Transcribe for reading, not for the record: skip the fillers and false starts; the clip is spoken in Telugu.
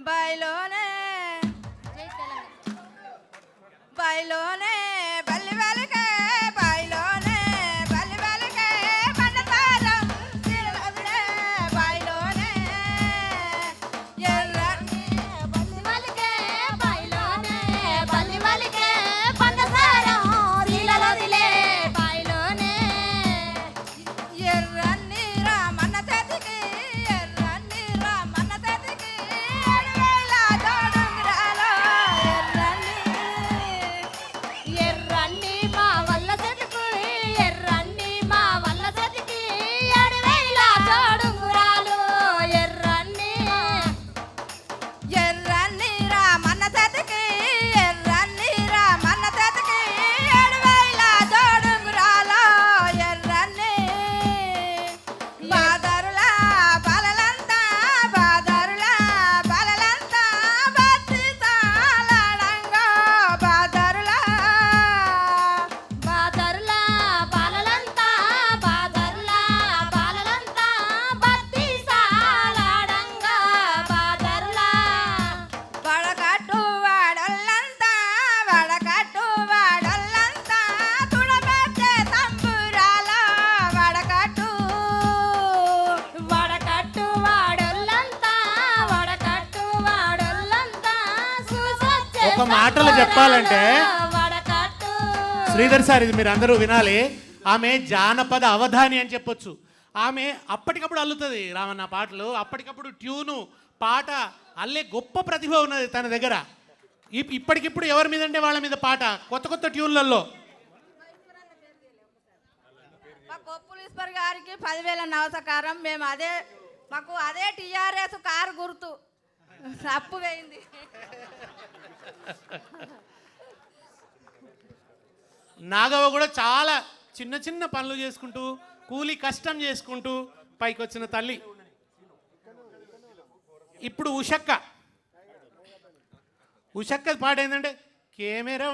బాయిలోనే బాయిలోనే బల్లి వెలకే బాయిలోనే బల్లి వెలకే పండతారం తిరువదులే బాయిలోనే ఎర్రని బల్లి వలికే బాయిలోనే బల్లి వలికే పండసారం శీలలదిలే బాయిలోనే ఎర్రని రామన్న తెతికి ఎర్రని రామన్న తెతికి ఎడవేల తోడుంగరాలో ఎర్రన్ని మా వల్ల చెట్టుకు ఎర్రన్ని మా వల్ల చెట్టుకి 7,000 తోడుంగురాలు ఎర్రన్ని ఎర్రని రామన్న తెతికి ఎర్రని రామన్న తెతికి ఎడవేల తోడుంగరాలో ఎర్రని బాదరులా బలలంతా బాదరులా బలలంతా బత్తి తాళడంగా బాదరులా బాదర్లా బాలలంతా బాదర్లా బాలలంతా బత్తి సాలాడంగా బాదర్లా వడకట్టు వాడల్లంతా వడకట్టు వాడల్లంతా తుడబెట్టే తంబురాల వడకట్టు వడకట్టు వాడొల్లంతా వడకట్టు వాడొల్లంతా చూసొచ్చే ఒక మాటలో చెప్పాలంటే వడకట్టు శ్రీధర్ సార్, ఇది మీరు అందరూ వినాలి. ఆమె జానపద అవధాని అని చెప్పొచ్చు. ఆమె అప్పటికప్పుడు అల్లుతుంది రామన్న పాటలు. అప్పటికప్పుడు ట్యూను పాట అల్లే గొప్ప ప్రతిభ ఉన్నది తన దగ్గర. ఇప్పటికిప్పుడు ఎవరి మీద అంటే వాళ్ళ మీద పాట కొత్త కొత్త ట్యూన్లలో. మా కొప్పులు ఈశ్వర్ గారికి 10,000 నమస్కారం. మేము మాకు అదే టీఆర్ఎస్ కారు గుర్తు తప్పు వేయింది. నాగవ్వ కూడా చాలా చిన్న చిన్న పనులు చేసుకుంటూ కూలి కష్టం చేసుకుంటూ పైకి వచ్చిన తల్లి. ఇప్పుడు ఉషక్క పాట ఏంటంటే కెమెరా